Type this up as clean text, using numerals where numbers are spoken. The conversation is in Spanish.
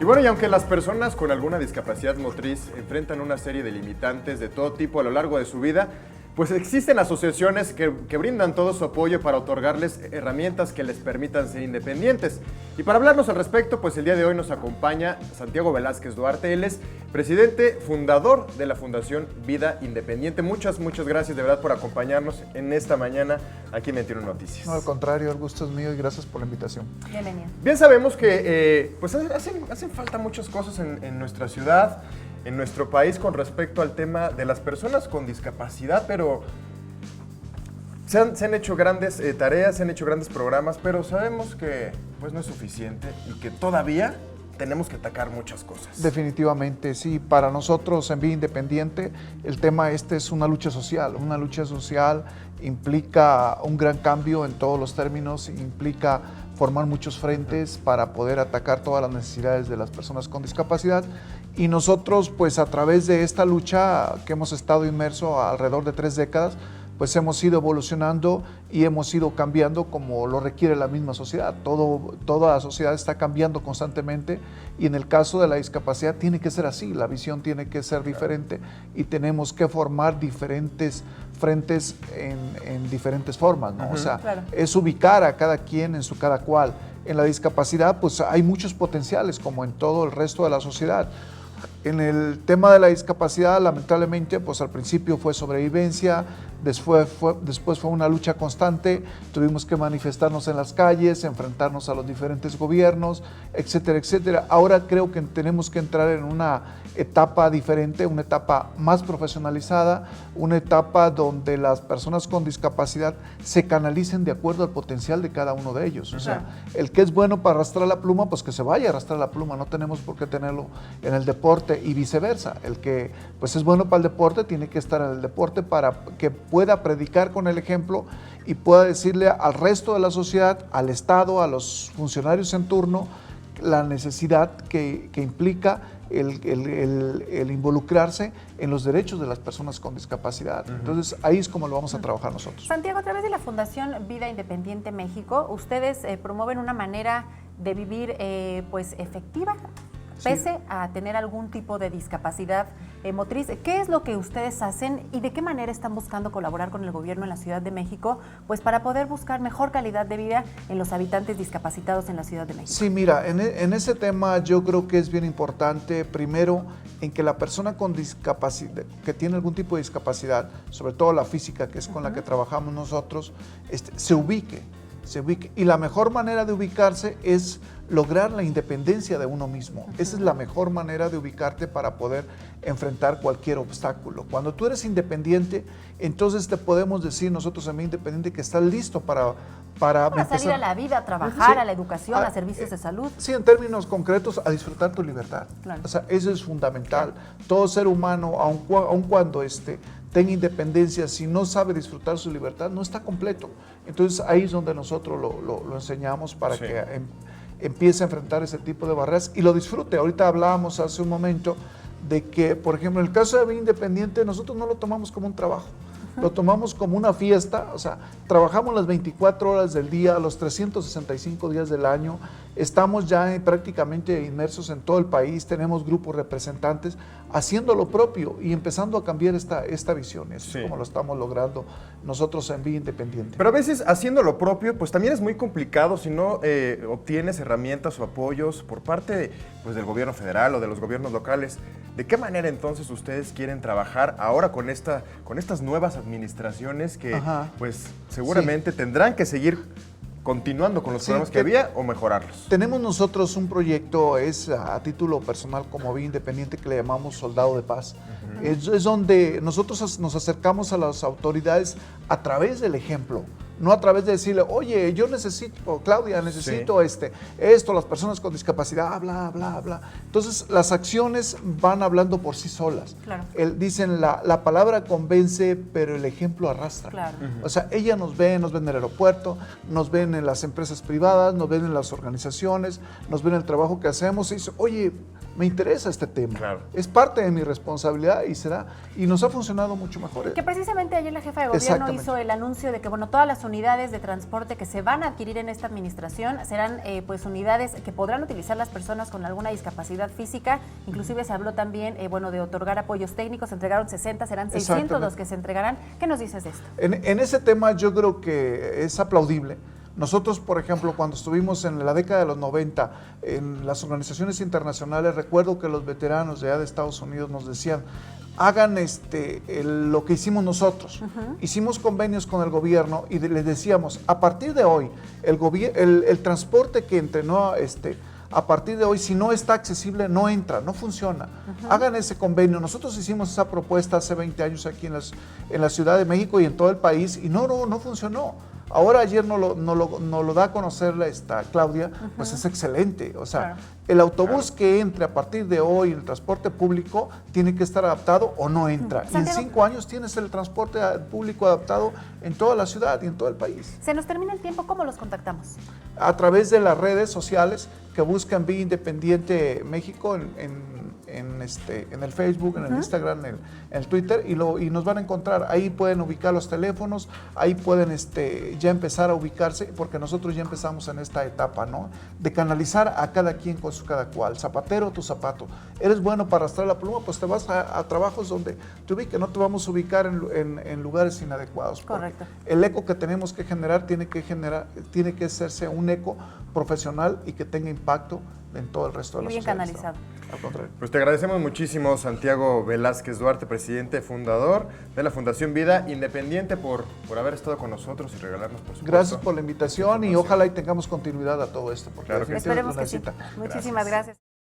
Y bueno, y aunque las personas con alguna discapacidad motriz enfrentan una serie de limitantes de todo tipo a lo largo de su vida, pues existen asociaciones que brindan todo su apoyo para otorgarles herramientas que les permitan ser independientes. Y para hablarnos al respecto, pues el día de hoy nos acompaña Santiago Velázquez Duarte. Él es presidente fundador de la Fundación Vida Independiente. Muchas gracias de verdad por acompañarnos en esta mañana aquí en 21 Noticias. No, al contrario, el gusto es mío y gracias por la invitación. Bienvenido. Bien sabemos que pues hacen falta muchas cosas en nuestra ciudad, en nuestro país con respecto al tema de las personas con discapacidad, pero se han hecho grandes tareas, se han hecho grandes programas, pero sabemos que pues no es suficiente y que todavía tenemos que atacar muchas cosas. Definitivamente, sí. Para nosotros en Vida Independiente el tema es una lucha social. Una lucha social implica un gran cambio en todos los términos, implica formar muchos frentes para poder atacar todas las necesidades de las personas con discapacidad. Y nosotros, pues a través de esta lucha que hemos estado inmersos alrededor de 3 décadas, pues hemos ido evolucionando y hemos ido cambiando como lo requiere la misma sociedad. Toda la sociedad está cambiando constantemente y en el caso de la discapacidad tiene que ser así, la visión tiene que ser diferente y tenemos que formar diferentes frentes en diferentes formas, ¿no? O sea, es ubicar a cada quien en su cada cual. En la discapacidad pues hay muchos potenciales como en todo el resto de la sociedad. En el tema de la discapacidad, lamentablemente, pues al principio fue sobrevivencia, después fue una lucha constante, tuvimos que manifestarnos en las calles, enfrentarnos a los diferentes gobiernos, etcétera, etcétera. Ahora creo que tenemos que entrar en una etapa diferente, una etapa más profesionalizada, una etapa donde las personas con discapacidad se canalicen de acuerdo al potencial de cada uno de ellos. O sea, el que es bueno para arrastrar la pluma, pues que se vaya a arrastrar la pluma, no tenemos por qué tenerlo en el deporte y viceversa. El que pues es bueno para el deporte tiene que estar en el deporte para que pueda predicar con el ejemplo y pueda decirle al resto de la sociedad, al Estado, a los funcionarios en turno, la necesidad que implica el involucrarse en los derechos de las personas con discapacidad. Entonces, ahí es como lo vamos a trabajar nosotros. Santiago, a través de la Fundación Vida Independiente México, ustedes promueven una manera de vivir pues efectiva, pese a tener algún tipo de discapacidad motriz. ¿Qué es lo que ustedes hacen y de qué manera están buscando colaborar con el gobierno en la Ciudad de México, pues para poder buscar mejor calidad de vida en los habitantes discapacitados en la Ciudad de México? Sí, mira, en ese tema yo creo que es bien importante, primero, en que la persona con discapacidad, que tiene algún tipo de discapacidad, sobre todo la física, que es con la que trabajamos nosotros, se ubique. Y la mejor manera de ubicarse es lograr la independencia de uno mismo. Esa es la mejor manera de ubicarte para poder enfrentar cualquier obstáculo. Cuando tú eres independiente, entonces te podemos decir nosotros en Vida Independiente que estás listo para salir a la vida, a trabajar, a la educación, a servicios de salud. Sí, en términos concretos, a disfrutar tu libertad. Claro. O sea, eso es fundamental. Claro. Todo ser humano, aun cuando tenga independencia, si no sabe disfrutar su libertad, no está completo. Entonces ahí es donde nosotros lo enseñamos para que empiece a enfrentar ese tipo de barreras y lo disfrute. Ahorita hablábamos hace un momento de que, por ejemplo, en el caso de Vida Independiente, nosotros no lo tomamos como un trabajo. Lo tomamos como una fiesta, o sea, trabajamos las 24 horas del día, los 365 días del año, estamos ya prácticamente inmersos en todo el país, tenemos grupos representantes haciendo lo propio y empezando a cambiar esta visión. Eso es como lo estamos logrando nosotros en Vida Independiente. Pero a veces haciendo lo propio, pues también es muy complicado si no obtienes herramientas o apoyos por parte pues, del gobierno federal o de los gobiernos locales. ¿De qué manera entonces ustedes quieren trabajar ahora con estas nuevas administraciones que pues seguramente tendrán que seguir continuando con los programas que había o mejorarlos? Tenemos nosotros un proyecto, es a título personal como Vida Independiente, que le llamamos Soldado de Paz. Es donde nosotros nos acercamos a las autoridades a través del ejemplo. No a través de decirle, oye, yo necesito, Claudia, necesito esto, las personas con discapacidad, bla, bla, bla. Entonces, las acciones van hablando por sí solas. Claro. Dicen, la palabra convence, pero el ejemplo arrastra. Claro. O sea, ella nos ven en el aeropuerto, nos ven en las empresas privadas, nos ven en las organizaciones, nos ven en el trabajo que hacemos y dice, oye, me interesa este tema. Claro. Es parte de mi responsabilidad y nos ha funcionado mucho mejor. Que precisamente ayer la jefa de gobierno hizo el anuncio de que todas las unidades de transporte que se van a adquirir en esta administración serán pues unidades que podrán utilizar las personas con alguna discapacidad física. Inclusive se habló también de otorgar apoyos técnicos, se entregaron 60, serán 600 los que se entregarán. ¿Qué nos dices de esto? En ese tema yo creo que es aplaudible. Nosotros, por ejemplo, cuando estuvimos en la década de los 90 en las organizaciones internacionales, recuerdo que los veteranos de allá de Estados Unidos nos decían, hagan lo que hicimos nosotros. Hicimos convenios con el gobierno y les decíamos, a partir de hoy, el transporte que entrenó a partir de hoy, si no está accesible, no entra, no funciona. Hagan ese convenio. Nosotros hicimos esa propuesta hace 20 años aquí en la Ciudad de México y en todo el país y no funcionó. Ahora ayer nos lo da a conocer Claudia, pues es excelente. O sea, claro, el autobús que entre a partir de hoy en el transporte público tiene que estar adaptado o no entra. Y en 5 años tienes el transporte público adaptado en toda la ciudad y en todo el país. Se nos termina el tiempo, ¿cómo los contactamos? A través de las redes sociales que buscan Vía Independiente México en el Facebook, en el Instagram, en el Twitter y nos van a encontrar. Ahí pueden ubicar los teléfonos, ahí pueden ya empezar a ubicarse, porque nosotros ya empezamos en esta etapa, ¿no? De canalizar a cada quien con su cada cual. Zapatero, tu zapato. Eres bueno para arrastrar la pluma, pues te vas a trabajos donde te ubiques, no te vamos a ubicar en lugares inadecuados. Correcto. El eco que tenemos que generar tiene que hacerse un eco profesional y que tenga impacto en todo el resto de la sociedad. Bien canalizado. Al contrario. Pues te agradecemos muchísimo, Santiago Velázquez Duarte, presidente fundador de la Fundación Vida Independiente, por haber estado con nosotros y regalarnos, por supuesto. Gracias por la invitación y ojalá y tengamos continuidad a todo esto. Porque claro que esperemos que sí. Muchísimas gracias.